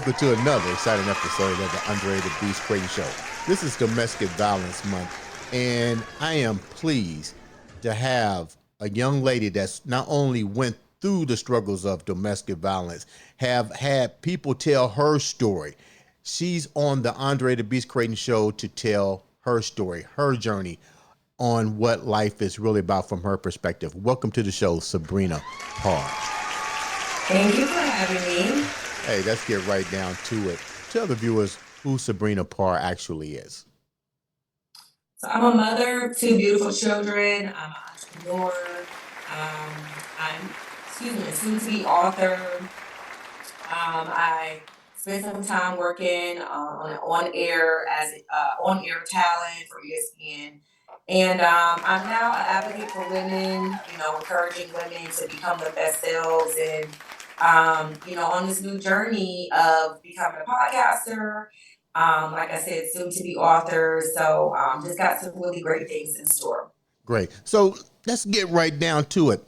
welcome to another exciting episode of the Andre The Beast Crayton Show. This is Domestic Violence Month, and I am pleased to have a young lady that's not only went through the struggles of domestic violence, have had people tell her story. She's on the Andre The Beast Crayton Show to tell her story, her journey on what life is really about from her perspective. Welcome to the show, Sabrina Parr. Thank you for having me. Hey, let's get right down to it. Tell the viewers who Sabrina Parr actually is. So I'm a mother of two beautiful children. I'm an entrepreneur. I'm, a soon-to-be author. I spent some time working on-air as on-air talent for ESPN. And I'm now an advocate for women, encouraging women to become their best selves and on this new journey of becoming a podcaster. Like I said, soon to be author. So just got some really great things in store. Great. So let's get right down to it.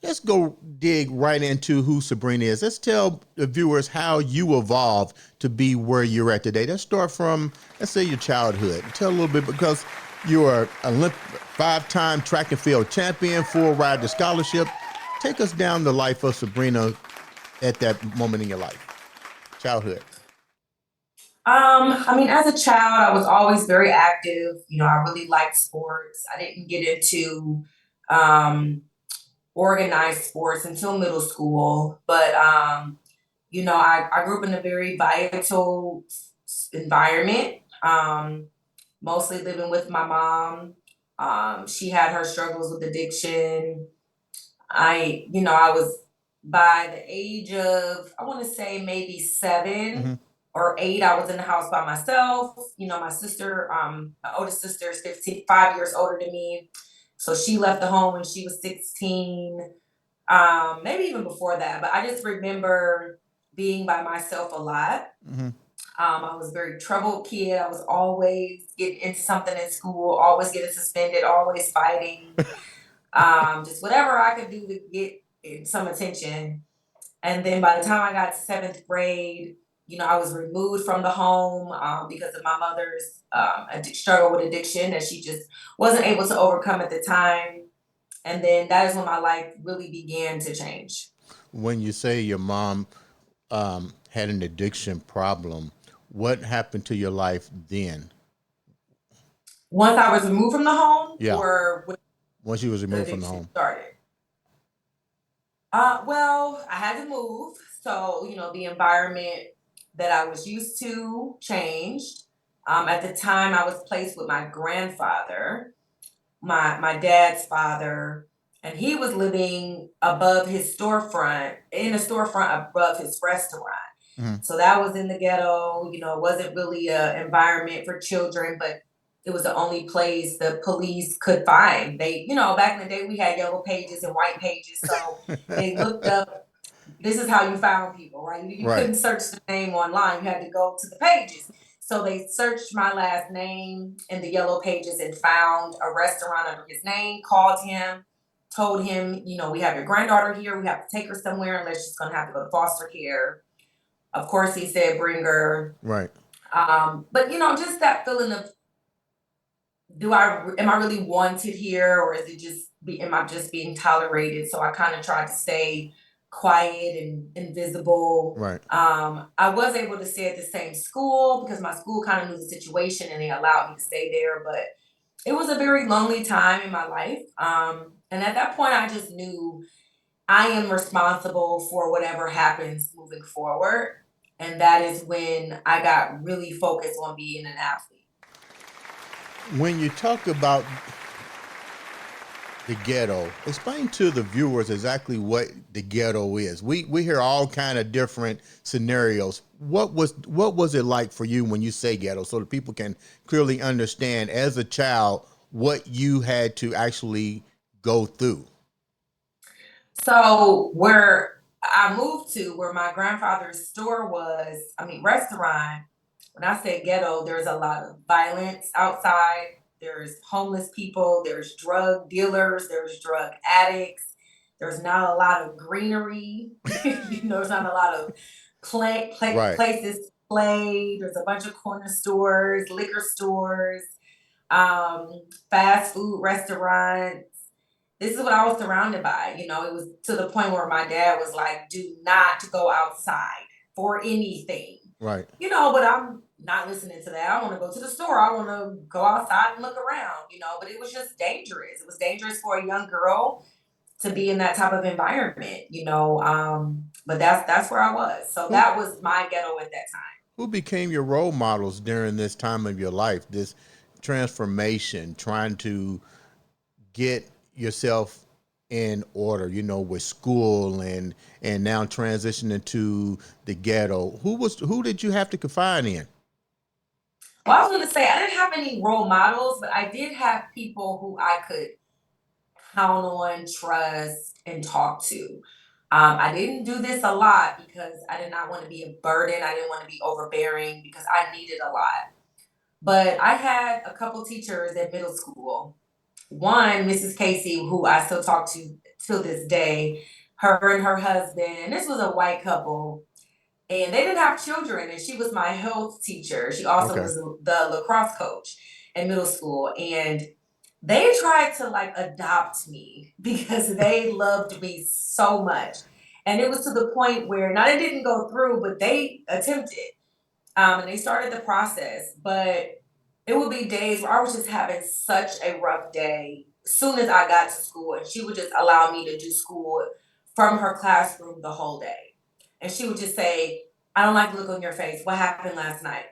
Let's go dig right into who Sabrina is. Let's tell the viewers how you evolved to be where you're at today. Let's start from, let's say, your childhood. Tell a little bit, because you're a five-time track and field champion, full rider scholarship. Take us down the life of Sabrina at that moment in your life, childhood. As a child, I was always very active. I really liked sports. I didn't get into organized sports until middle school, but I grew up in a very vital environment. Mostly living with my mom. She had her struggles with addiction. I was by the age of, I want to say maybe 7 or 8, I was in the house by myself. My sister, my oldest sister is 5 years older than me. So she left the home when she was 16, maybe even before that. But I just remember being by myself a lot. I was a very troubled kid. I was always getting into something in school, always getting suspended, always fighting. Just whatever I could do to get some attention. And then by the time I got to 7th grade, I was removed from the home because of my mother's struggle with addiction that she just wasn't able to overcome at the time. And then that is when my life really began to change. When you say your mom had an addiction problem, what happened to your life then? Once I was removed from the home? Yeah. Or once you was removed from the home? Started. Well, I had to move. So, the environment that I was used to changed. At the time, I was placed with my grandfather, my dad's father, and he was living above his storefront, in a storefront above his restaurant. So that was in the ghetto. It wasn't really an environment for children, but it was the only place the police could find. They, back in the day, we had yellow pages and white pages. So they looked up, this is how you found people, right? You couldn't search the name online. You had to go to the pages. So they searched my last name in the yellow pages and found a restaurant under his name, called him, told him, we have your granddaughter here. We have to take her somewhere unless she's going to have to go to foster care. Of course, he said, bring her. Right. But, just that feeling of, am I really wanted here, or is it just am I just being tolerated? So I kind of tried to stay quiet and invisible. Right. I was able to stay at the same school because my school kind of knew the situation and they allowed me to stay there. But it was a very lonely time in my life. And at that point, I just knew I am responsible for whatever happens moving forward. And that is when I got really focused on being an athlete. When you talk about the ghetto, explain to the viewers exactly what the ghetto is. We hear all kind of different scenarios. What was it like for you when you say ghetto, so that people can clearly understand as a child what you had to actually go through? So where I moved to, where my grandfather's store was, restaurant, when I say ghetto, there's a lot of violence outside. There's homeless people, there's drug dealers, there's drug addicts. There's not a lot of greenery. There's not a lot of Right. places to play. There's a bunch of corner stores, liquor stores, fast food restaurants. This is what I was surrounded by. You know, it was to the point where my dad was like, do not go outside for anything. Right. You know, but I'm not listening to that. I want to go to the store. I want to go outside and look around, you know, but it was just dangerous. It was dangerous for a young girl to be in that type of environment, you know. But that's where I was. So Who that was my ghetto at that time. who became your role models during this time of your life? This transformation, trying to get yourself in order, you know, with school and now transitioning to the ghetto. Who did you have to confide in? Well, I was going to say I didn't have any role models, but I did have people who I could count on, trust, and talk to. I didn't do this a lot because I did not want to be a burden. I didn't want to be overbearing because I needed a lot. But I had a couple teachers at middle school. One, Mrs. Casey, who I still talk to this day, her and her husband, and this was a white couple, and they didn't have children, and she was my health teacher. She also Okay. was the lacrosse coach in middle school, and they tried to like adopt me because they loved me so much. And it was to the point where now it didn't go through, but they attempted. And they started the process, but it would be days where I was just having such a rough day. As soon as I got to school, and she would just allow me to do school from her classroom the whole day. And she would just say, I don't like the look on your face. What happened last night?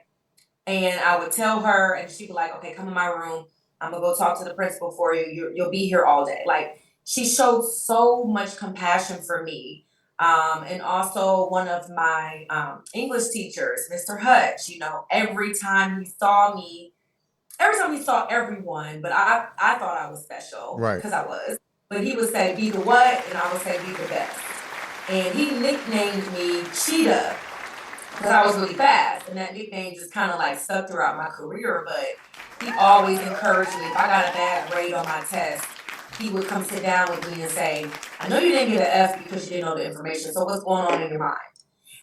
And I would tell her, and she'd be like, okay, come in my room. I'm gonna go talk to the principal for you. You'll be here all day. Like, she showed so much compassion for me. And also one of my English teachers, Mr. Hutch, you know, every time he saw everyone, but I thought I was special Right. because I was. But he would say, be the what? And I would say, be the best. And he nicknamed me Cheetah because I was really fast, and that nickname just kind of like stuck throughout my career. But he always encouraged me. If I got a bad grade on my test, he would come sit down with me and say, "I know you didn't get an F because you didn't know the information. So what's going on in your mind?"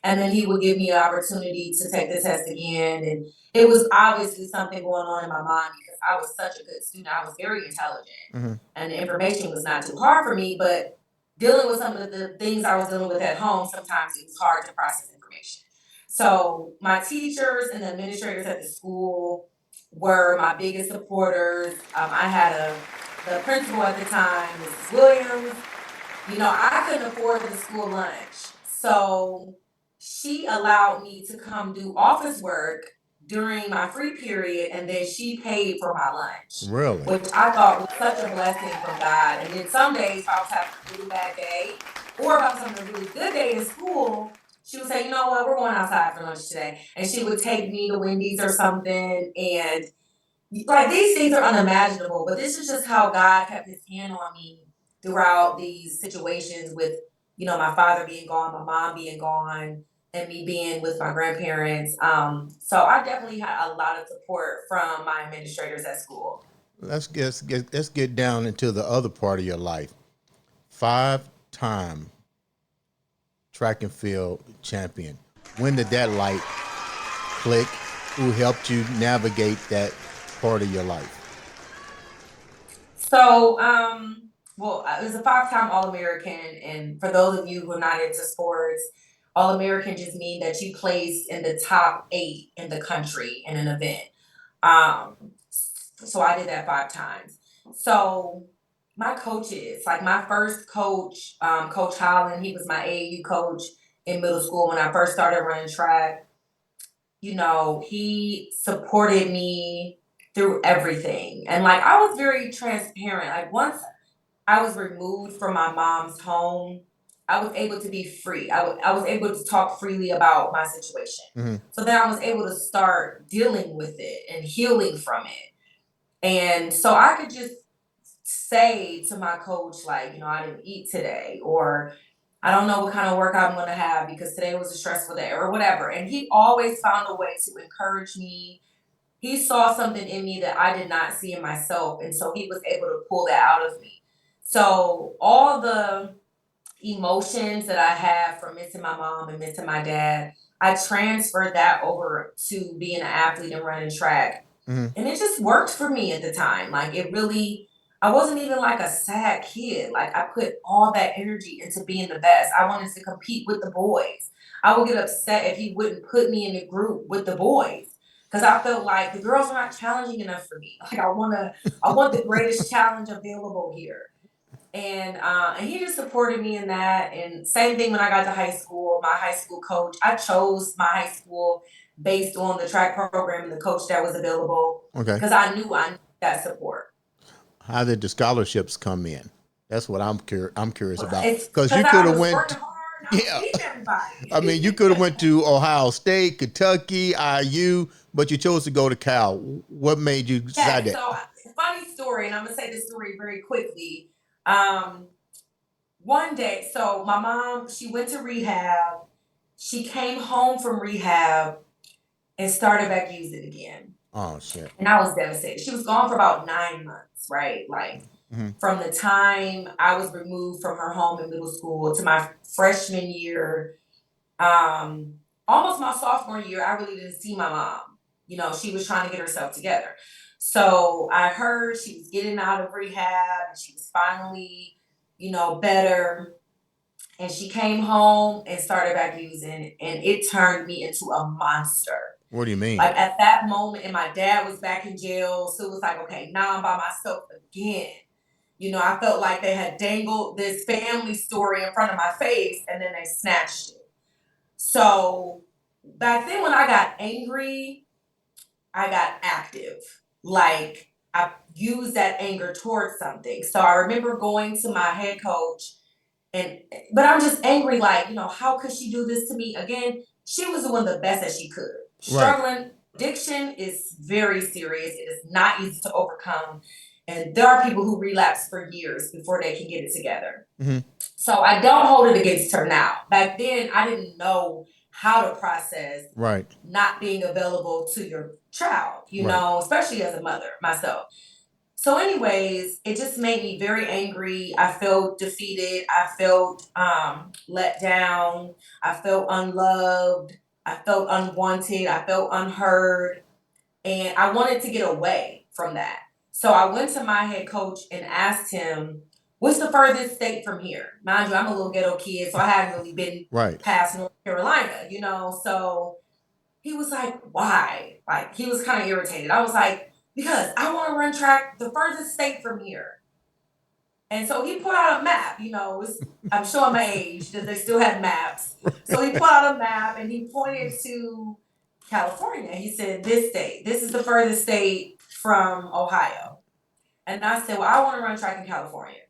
And then he would give me an opportunity to take the test again, and it was obviously something going on in my mind because I was such a good student. I was very intelligent, Hmm. and the information was not too hard for me. But dealing with some of the things I was dealing with at home, sometimes it was hard to process information. So my teachers and the administrators at the school were my biggest supporters. I had the principal at the time, Mrs. Williams. You know, I couldn't afford the school lunch, so she allowed me to come do office work during my free period, and then she paid for my lunch, Really? which I thought was such a blessing from God. And then some days, if I was having a really bad day, or if I was having a really good day in school, she would say, "You know what? We're going outside for lunch today," and she would take me to Wendy's or something. And like these things are unimaginable, but this is just how God kept his hand on me throughout these situations with, you know, my father being gone, my mom being gone, and me being with my grandparents. So I definitely had a lot of support from my administrators at school. Let's get down into the other part of your life. 5-time track and field champion. When did that light click? Who helped you navigate that part of your life? So, well, I was a five-time All-American, and for those of you who are not into sports, All-American just mean that you placed in the top 8 in the country in an event. Um, so I did that 5 times. So my coaches, like my first coach, Coach Holland, he was my AAU coach in middle school when I first started running track. You know, he supported me through everything. And like I was very transparent. Like once I was removed from my mom's home, I was able to be free. I was able to talk freely about my situation. Hmm. So then I was able to start dealing with it and healing from it. And so I could just say to my coach, like, you know, I didn't eat today, or I don't know what kind of work I'm going to have because today was a stressful day, or whatever. And he always found a way to encourage me. He saw something in me that I did not see in myself. And so he was able to pull that out of me. So all the emotions that I have from missing my mom and missing my dad, I transferred that over to being an athlete and running track. Hmm. And it just worked for me at the time. Like it really, I wasn't even like a sad kid. Like I put all that energy into being the best. I wanted to compete with the boys. I would get upset if he wouldn't put me in a group with the boys. Cause I felt like the girls are not challenging enough for me. Like I want the greatest challenge available here. And he just supported me in that. And same thing when I got to high school, my high school coach, I chose my high school based on the track program and the coach that was available Okay. because I knew that support. How did the scholarships come in? That's what I'm curious But about. it's Because you because could I have was working went, hard and I was yeah. beating I mean, you everybody. could have went to Ohio State, Kentucky, IU, but you chose to go to Cal. What made you decide Yes, that? so funny story, and I'm gonna say this story very quickly. Um, one day, so my mom, she went to rehab. She came home from rehab and started back using again. Oh shit. And I was devastated. She was gone for about 9 months, right? Like Hmm. from the time I was removed from her home in middle school to my freshman year, um, almost my sophomore year, I really didn't see my mom. You know, she was trying to get herself together. So I heard she was getting out of rehab and she was finally, better. And she came home and started back using, and it turned me into a monster. What do you mean? Like at that moment, and my dad was back in jail, so it was like, okay, now I'm by myself again. I felt like they had dangled this family story in front of my face and then they snatched it. So back then, when I got angry, I got active. Like I used that anger towards something. So I remember going to my head coach and but I'm just angry, like, how could she do this to me again? She was doing the best that she could. Right. Struggling, addiction is very serious. It is not easy to overcome. And there are people who relapse for years before they can get it together. Hmm. So I don't hold it against her now. Back then, I didn't know how to process Right. not being available to your child, Right. especially as a mother myself. So, anyways, it just made me very angry. I felt defeated. I felt let down. I felt unloved. I felt unwanted. I felt unheard. And I wanted to get away from that. So I went to my head coach and asked him, what's the furthest state from here? Mind you, I'm a little ghetto kid, so I hadn't really been Right. past North Carolina. So he was like, why? Like, he was kind of irritated. I was like, because I want to run track the furthest state from here. And so he put out a map, I'm showing my age because they still had maps. So he put out a map and he pointed to California. He said, this state, this is the furthest state from Ohio. And I said, well, I want to run track in California.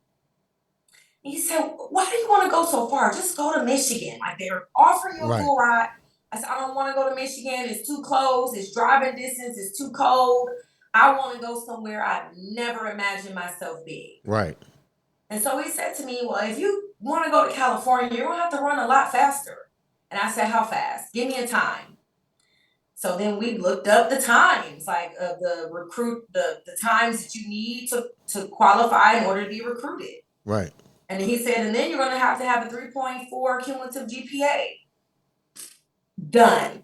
He said, why do you want to go so far? Just go to Michigan. Like they're offering you a Right. full ride. I said, I don't want to go to Michigan. It's too close. It's driving distance. It's too cold. I want to go somewhere I'd never imagined myself being. Right. And so he said to me, well, if you want to go to California, you're going to have to run a lot faster. And I said, how fast? Give me a time. So then we looked up the times, like the times that you need to qualify in order to be recruited. Right. And he said, and then you're going to have a 3.4 cumulative GPA. Done.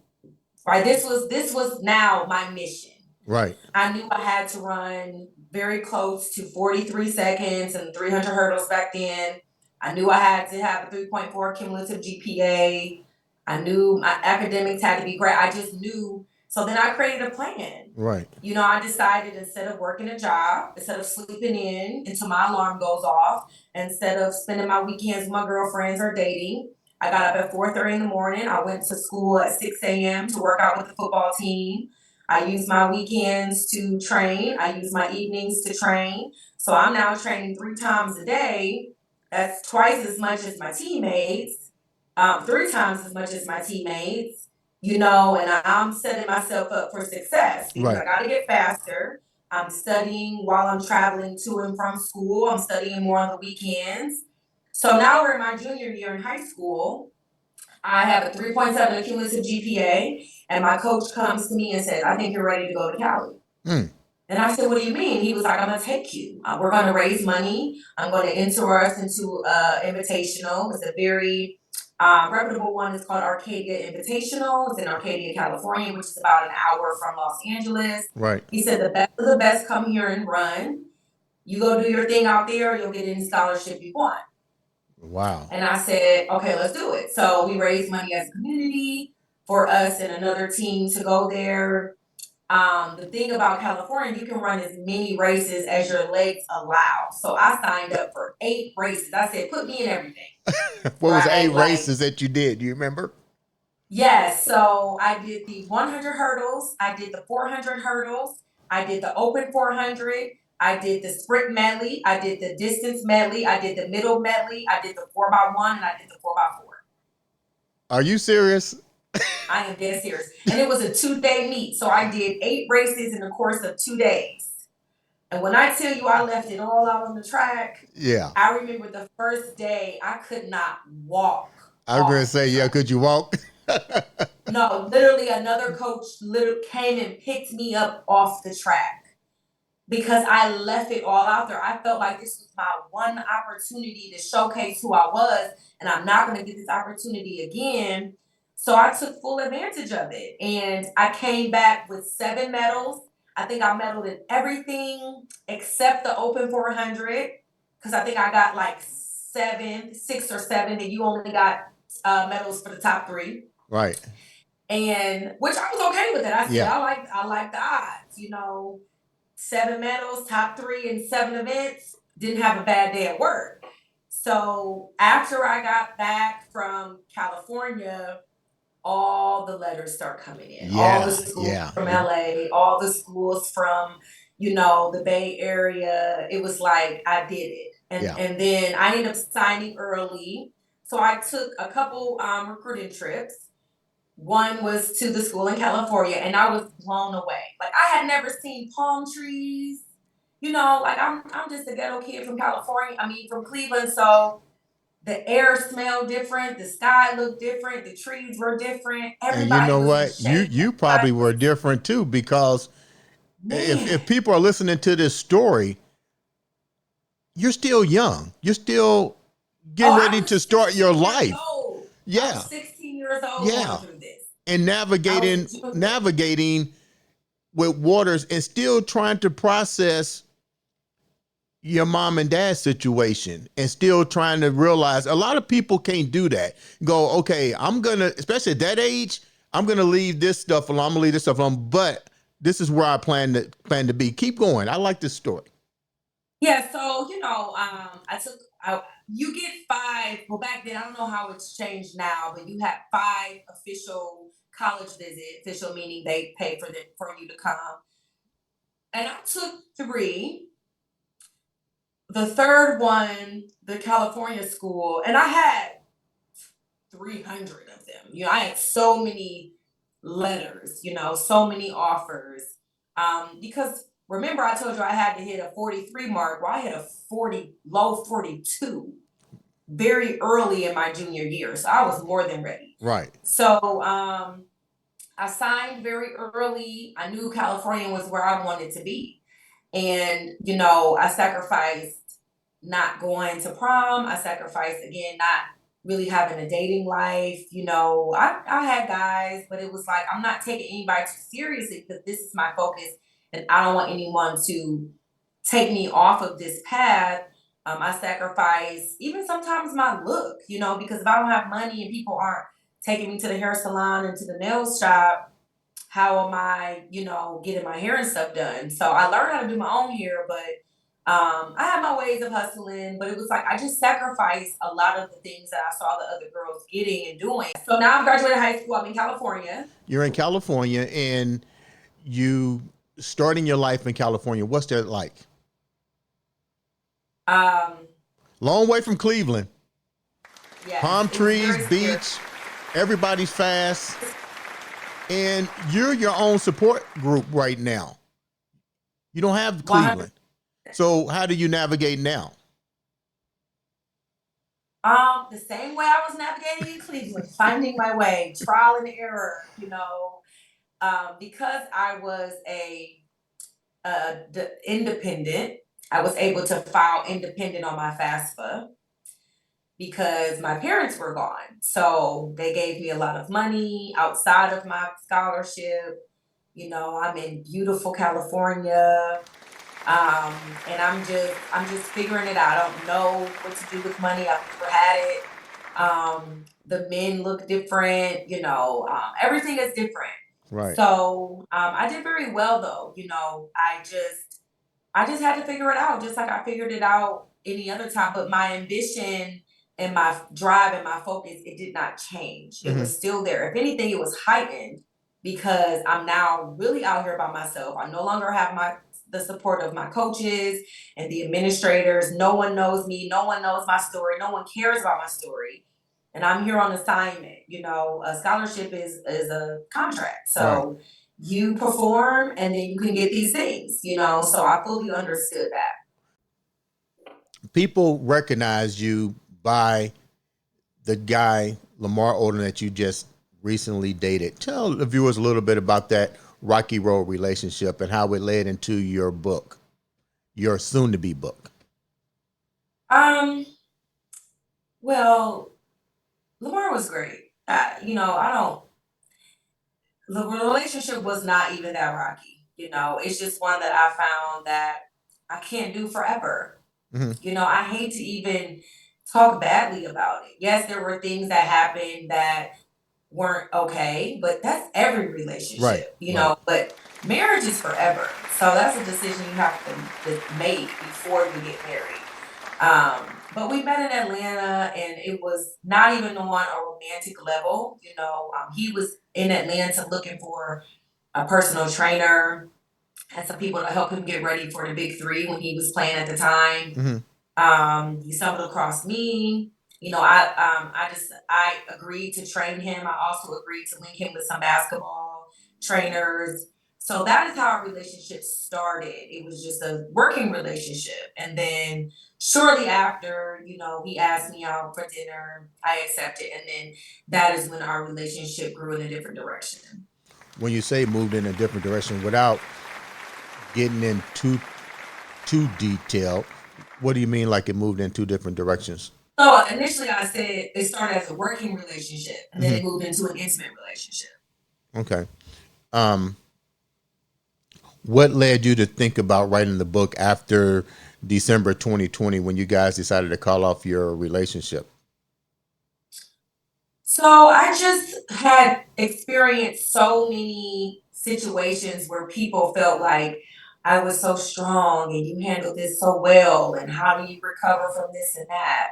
Right. This was now my mission. Right. I knew I had to run very close to 43 seconds and 300 hurdles back then. I knew I had to have a 3.4 cumulative GPA. I knew my academics had to be great. I just knew. So then I created a plan. Right. I decided instead of working a job, instead of sleeping in until my alarm goes off, instead of spending my weekends with my girlfriends or dating, I got up at 4:30 in the morning. I went to school at 6 a.m. to work out with the football team. I use my weekends to train. I use my evenings to train. So I'm now training 3 times a day. That's twice as much as my teammates, 3 times as much as my teammates, and I'm setting myself up for success because I Right. got to get faster. I'm studying while I'm traveling to and from school. I'm studying more on the weekends. So now we're in my junior year in high school. I have a 3.7 cumulative GPA, and my coach comes to me and says, I think you're ready to go to Cali. Mm. And I said, what do you mean? He was like, I'm going to take you. We're going to raise money. I'm going to enter us into Invitational. It's a very Reputable one is called Arcadia Invitational. It's in Arcadia, California, which is about an hour from Los Angeles. Right. He said the best of the best come here and run. You go do your thing out there, you'll get any scholarship you want. Wow. And I said, okay, let's do it. So we raised money as a community for us and another team to go there. The thing about California, you can run as many races as your legs allow. So I signed up for 8 races. I said, put me in everything. What was the 8 Right, like- races that you did? Do you remember? Yes. So I did the 100 hurdles. I did the 400 hurdles. I did the open 400. I did the sprint medley. I did the distance medley. I did the middle medley. I did the 4x1 and I did the 4x4. Are you serious? I am dead serious. And it was a 2-day meet. So I did 8 races in the course of 2 days. And when I tell you I left it all out on the track, Yeah. I remember the first day I could not walk. I was going to say, yeah, could you walk? No, literally another coach literally came and picked me up off the track because I left it all out there. I felt like this was my one opportunity to showcase who I was, and I'm not going to get this opportunity again. So I took full advantage of it, and I came back with 7 medals. I think I medaled in everything except the open 400 because I think I got like 6 or 7, and you only got medals for the top 3. Right. And which I was okay with it. I said, Yeah. I like the odds, you know, 7 medals, top 3 in 7 events, didn't have a bad day at work. So after I got back from California, all the letters start coming in. All the schools from LA, all the schools from, you know, the Bay Area. It was like I did it. And then I ended up signing early. So I took a couple recruiting trips. One was to the school in California, and I was blown away. Like I had never seen palm trees. You know, like I'm just a ghetto kid from California. I mean, from Cleveland. So the air smelled different, the sky looked different, the trees were different. Everybody and you know was what? You probably were different too, because if people are listening to this story, you're still young. You're still getting ready to start your life. Yeah. I was 16 years old going through this. And navigating with waters and still trying to process your mom and dad's situation and still trying to realize a lot of people can't do that. Go, okay, I'm gonna, especially at that age, I'm gonna leave this stuff alone. I'm gonna leave this stuff alone, but this is where I plan to be. Keep going. I like this story. Yeah, so you know, you get 5. Well, back then I don't know how it's changed now, but you had 5 official college visits. Official meaning they pay for you to come, and I took 3. The third one, the California school, and I had 300 of them. You know, I had so many letters, you know, so many offers. Because remember I told you I had to hit a 43 mark. Well, I hit a low 42 very early in my junior year. So I was more than ready. Right. So I signed very early. I knew California was where I wanted to be. And, you know, I sacrificed not going to prom. I sacrificed, again, not really having a dating life. You know, I had guys, but it was like, I'm not taking anybody too seriously because this is my focus and I don't want anyone to take me off of this path. I sacrifice even sometimes my look, you know, because if I don't have money and people aren't taking me to the hair salon and to the nail shop, how am I, you know, getting my hair and stuff done? So I learned how to do my own hair, but I had my ways of hustling, but it was like I just sacrificed a lot of the things that I saw the other girls getting and doing. So now I'm graduating high school. I'm in California. You're in California and you starting your life in California. What's that like? Long way from Cleveland. Yeah. Palm trees, beach, everybody's fast. And you're your own support group right now. You don't have Cleveland. So how do you navigate now? The same way I was navigating in Cleveland, finding my way, trial and error, you know, because I was independent, I was able to file independent on my FAFSA. because my parents were gone. So they gave me a lot of money outside of my scholarship. You know, I'm in beautiful California. And I'm just figuring it out. I don't know what to do with money. I've never had it. The men look different, everything is different. Right. So I did very well though. I just had to figure it out, just like I figured it out any other time. But my ambition and my drive and my focus, it did not change. It Hmm. was still there. If anything, it was heightened because I'm now really out here by myself. I no longer have the support of my coaches and the administrators. No one knows me. No one knows my story. No one cares about my story. And I'm here on assignment. A scholarship is a contract. Right. So you perform and then you can get these things. So I fully understood that. People recognize you by the guy, Lamar Odom, that you just recently dated. Tell the viewers a little bit about that Rocky Road relationship and how it led into your book, your soon to be book. Um, well, Lamar was great. I don't the relationship was not even that rocky. It's just one that I found that I can't do forever. Hmm. I hate to even talk badly about it. Yes, there were things that happened that weren't okay, but that's every Right. relationship, Right. but marriage is forever. So that's a decision you have to make before you get married. But we met in Atlanta and it was not even on a romantic level. He was in Atlanta looking for a personal trainer and some people to help him get ready for the big three when he was playing at the time. Hmm. He stumbled across me. I agreed to train him. I also agreed to link him with some basketball trainers. So that is how our relationship started. It was just a working relationship. And then shortly after, he asked me out for dinner. I accepted. And then that is when our relationship grew in a different direction. When you say moved in a different direction, without getting into too detailed, what do you mean like it moved in two different directions? So initially I said it started as a working relationship and then Hmm. it moved into an intimate relationship. Okay. Um, what led you to think about writing the book after December 2020 when you guys decided to call off your relationship? So I just had experienced so many situations where people felt like I was so strong and you handled this so well, and how do you recover from this and that?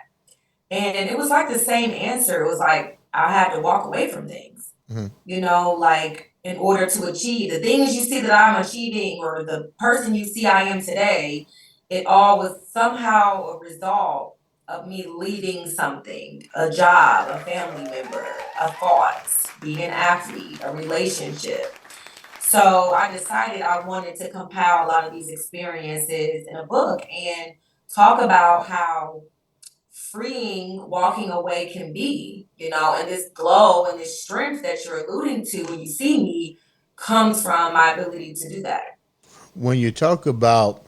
And it was like the same answer. It was like I had to walk away from things, Hmm. like in order to achieve the things you see that I'm achieving or the person you see I am today, it all was somehow a result of me leaving something, a job, a family member, a thought, being an athlete, a relationship. So I decided I wanted to compile a lot of these experiences in a book and talk about how freeing walking away can be, and this glow and this strength that you're alluding to when you see me comes from my ability to do that. When you talk about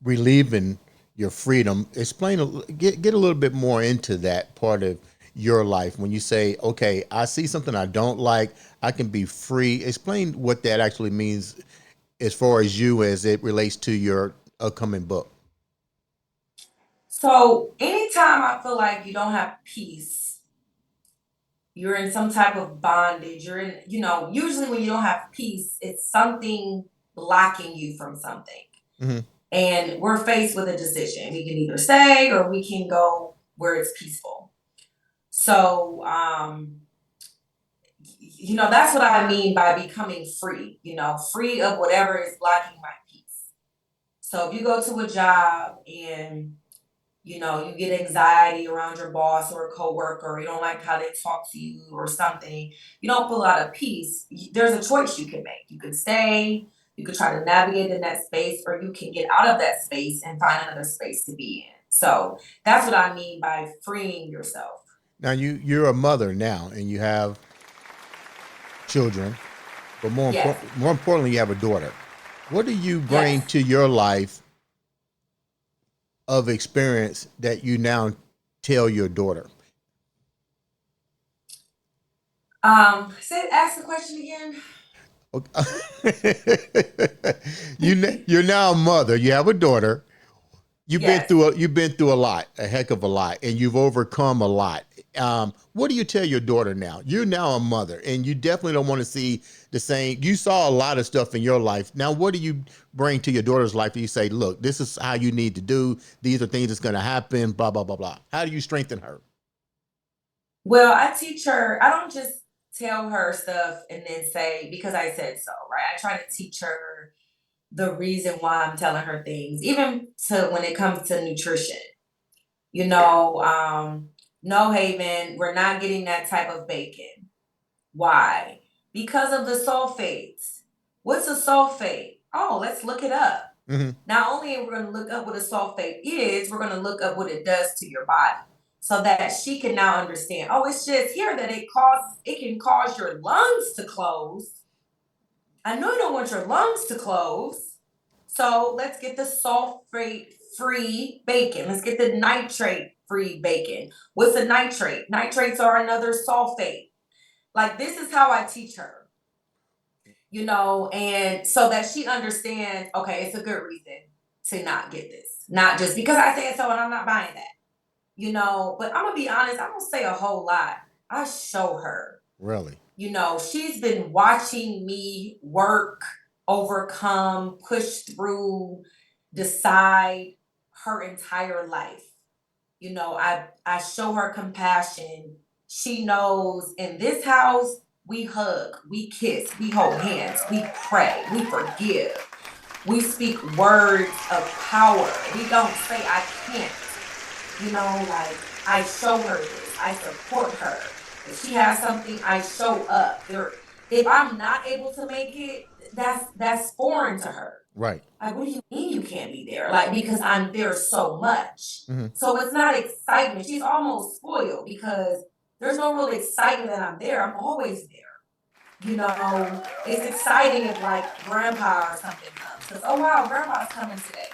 relieving your freedom, get a little bit more into that part of your life. When you say, okay, I see something I don't like, I can be free. Explain what that actually means as far as you as it relates to your upcoming book. So anytime I feel like you don't have peace, you're in some type of bondage, usually when you don't have peace, it's something blocking you from something. Hmm. And we're faced with a decision. We can either stay or we can go where it's peaceful. So, that's what I mean by becoming free, free of whatever is blocking my peace. So if you go to a job and you get anxiety around your boss or a coworker, or you don't like how they talk to you or something, you don't feel a lot of peace. There's a choice you can make. You can stay, you could try to navigate in that space, or you can get out of that space and find another space to be in. So that's what I mean by freeing yourself. Now you're a mother now and you have children, but Yes, more importantly, you have a daughter. What do you bring yes. to your life of experience that you now tell your daughter? Ask the question again. You're now a mother. You have a daughter. Yes. You've been through a lot, a heck of a lot, and you've overcome a lot. What do you tell your daughter now? You're now a mother, and you definitely don't want to see the same. You saw a lot of stuff in your life. Now, what do you bring to your daughter's life? Do you say, "Look, this is how you need to do. These are things that's going to happen." Blah blah blah blah. How do you strengthen her? Well, I teach her, I don't just tell her stuff and then say, because I said so, right? I try to teach her the reason why I'm telling her things, even to when it comes to nutrition. You know, no, Haven, we're not getting that type of bacon. Why? Because of the sulfates. What's a sulfate? Oh, let's look it up. Mm-hmm. Not only are we going to look up what a sulfate is, we're going to look up what it does to your body so that she can now understand. Oh, it's just here that it can cause your lungs to close. I know you don't want your lungs to close. So let's get the sulfate free bacon. Let's get the nitrate free bacon. What's a nitrate? Nitrates are another sulfate. Like, this is how I teach her, and so that she understands, okay, it's a good reason to not get this. Not just because I said so and I'm not buying that. But I'm gonna be honest, I don't say a whole lot. I show her. Really? She's been watching me work, overcome, push through, decide her entire life. I show her compassion. She knows in this house, we hug, we kiss, we hold hands, we pray, we forgive, we speak words of power. We don't say, I can't. Like, I show her this, I support her. If she has something, I show up. If I'm not able to make it, that's foreign to her. Right. Like, what do you mean you can't be there? Like, because I'm there so much. Mm-hmm. So it's not excitement. She's almost spoiled because there's no real excitement that I'm there. I'm always there. It's exciting if like grandpa or something comes. Because, oh wow, grandpa's coming today.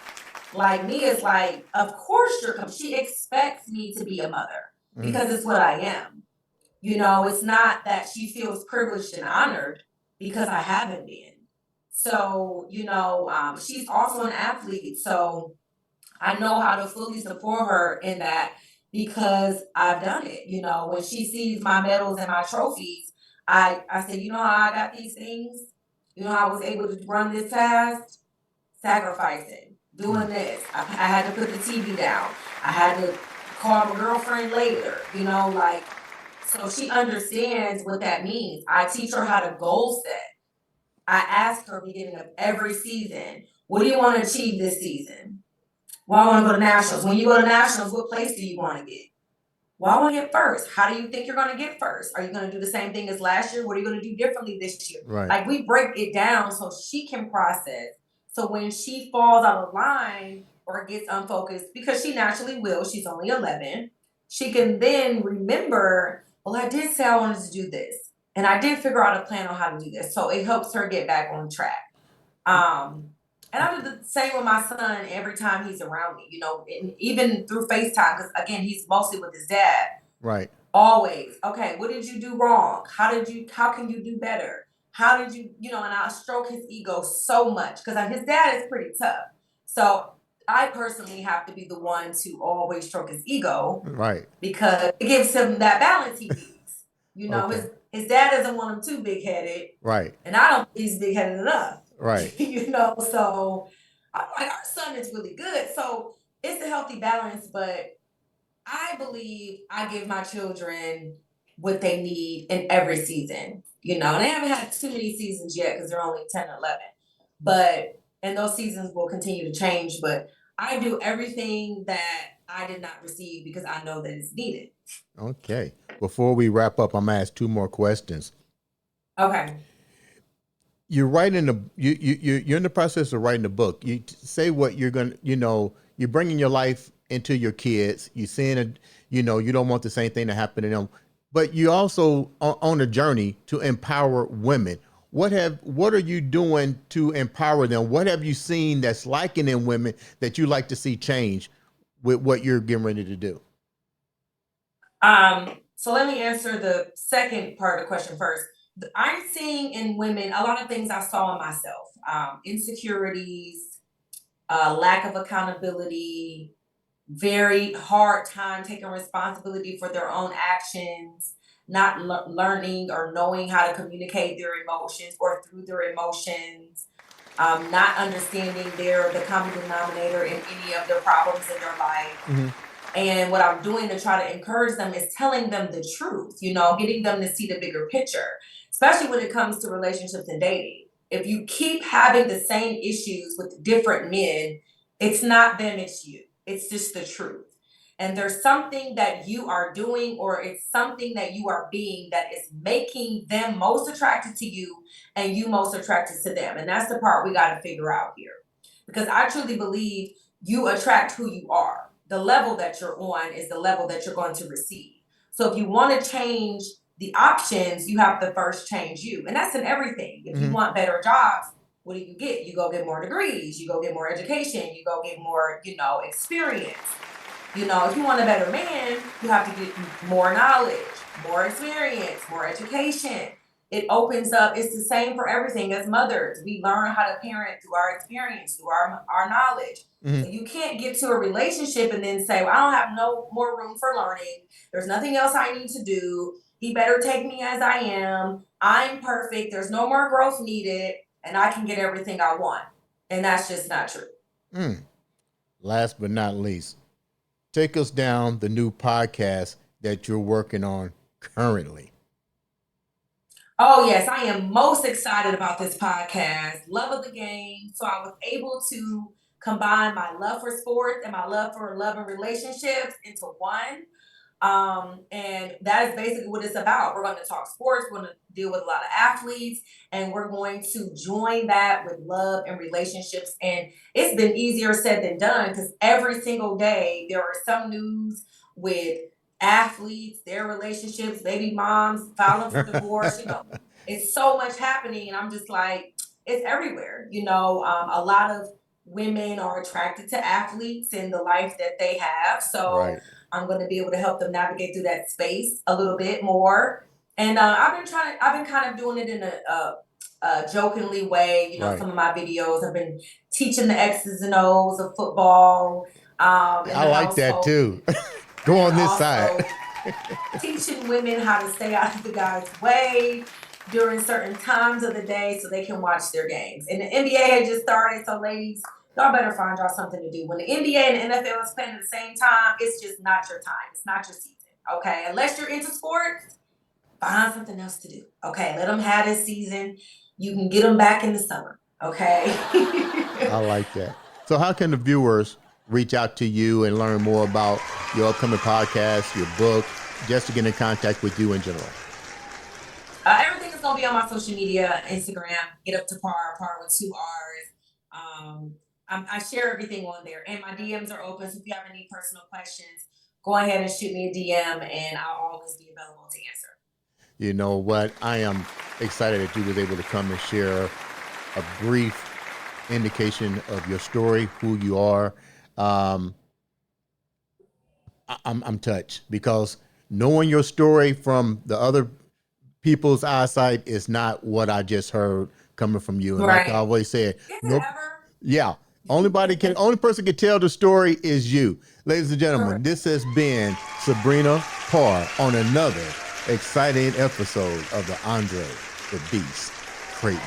Like, me is like, of course you're coming. She expects me to be a mother because it's what I am. It's not that she feels privileged and honored because I haven't been. So, she's also an athlete. So I know how to fully support her in that because I've done it. When she sees my medals and my trophies, I say, how I got these things? How I was able to run this fast? Sacrificing, doing this. I had to put the TV down. I had to call my girlfriend later, like, so she understands what that means. I teach her how to goal set. I ask her beginning of every season, what do you want to achieve this season? Well, I want to go to nationals. When you go to nationals, what place do you want to get? Well, I want to get first. How do you think you're going to get first? Are you going to do the same thing as last year? What are you going to do differently this year? Right. Like, we break it down so she can process. So when she falls out of line or gets unfocused, because she naturally will, she's only 11, she can then remember, well, I did say I wanted to do this. And I did figure out a plan on how to do this. So it helps her get back on track. And I do the same with my son every time he's around me, and even through FaceTime, because again, he's mostly with his dad. Right. Always, okay, what did you do wrong? How can you do better? How did you, and I stroke his ego so much because his dad is pretty tough. So I personally have to be the one to always stroke his ego. Right. Because it gives him that balance he needs. Okay. His dad doesn't want him too big headed. Right. And I don't think he's big headed enough. Right. So I'm like, our son is really good. So it's a healthy balance, but I believe I give my children what they need in every season. And they haven't had too many seasons yet because they're only 10 or 11. And those seasons will continue to change. But I do everything that I did not receive because I know that it's needed. Okay. Before we wrap up, I'm gonna ask two more questions. Okay. You're writing you're in the process of writing a book. You say what you're gonna, you're bringing your life into your kids. You're seeing it, you don't want the same thing to happen to them, but you also on a journey to empower women. What are you doing to empower them? What have you seen that's lacking in women that you like to see change with what you're getting ready to do? So let me answer the second part of the question first. I'm seeing in women a lot of things I saw in myself: insecurities, lack of accountability, very hard time taking responsibility for their own actions, not learning or knowing how to communicate their emotions or through their emotions, not understanding the common denominator in any of their problems in their life. Hmm. And what I'm doing to try to encourage them is telling them the truth, you know, getting them to see the bigger picture, especially when it comes to relationships and dating. If you keep having the same issues with different men, it's not them, it's you. It's just the truth. And there's something that you are doing, or it's something that you are being that is making them most attracted to you and you most attracted to them. And that's the part we got to figure out here. Because I truly believe you attract who you are. The level that you're on is the level that you're going to receive. So if you want to change the options, you have to first change you. And that's in everything. If you Hmm. want better jobs, what do you get? You go get more degrees, you go get more education, you go get more, experience. If you want a better man, you have to get more knowledge, more experience, more education. It opens up, it's the same for everything as mothers. We learn how to parent through our experience, through our knowledge. Hmm. So you can't get to a relationship and then say, well, I don't have no more room for learning. There's nothing else I need to do. He better take me as I am. I'm perfect. There's no more growth needed, and I can get everything I want. And that's just not true. Mm. Last but not least, take us down the new podcast that you're working on currently. Oh, yes, I am most excited about this podcast. Love of the game. So I was able to combine my love for sports and my love for love and relationships into one. And that is basically what it's about. We're going to talk sports, we're going to deal with a lot of athletes, and we're going to join that with love and relationships. And it's been easier said than done because every single day there are some news with athletes, their relationships, baby moms filing for divorce. It's so much happening, and I'm just like, it's everywhere. A lot of women are attracted to athletes and the life that they have. So Right, I'm going to be able to help them navigate through that space a little bit more. And I've been kind of doing it in a jokingly way. right. Some of my videos have been teaching the X's and O's of football in I the like that household, too. Go and on this side. also teaching women how to stay out of the guy's way during certain times of the day so they can watch their games. And the NBA had just started, so ladies, y'all better find y'all something to do. When the NBA and the NFL is playing at the same time, it's just not your time. It's not your season. Okay, unless you're into sports, find something else to do. Okay, let them have this season. You can get them back in the summer. Okay. I like that. So, how can the viewers reach out to you and learn more about your upcoming podcast, your book, just to get in contact with you in general? Everything is gonna be on my social media, Instagram. Get up to Par with 2 R's. I share everything on there, and my DMs are open. So if you have any personal questions, go ahead and shoot me a DM, and I'll always be available to answer. You know what? I am excited that you was able to come and share a brief indication of your story, who you are. Um, I'm touched because knowing your story from the other people's eyesight is not what I just heard coming from you. And like I Right? always said, Is it nope. ever? Yeah. Only person can tell the story is you. Ladies and gentlemen, Correct. this has been Sabrina Parr on another exciting episode of the Andre the Beast Crayton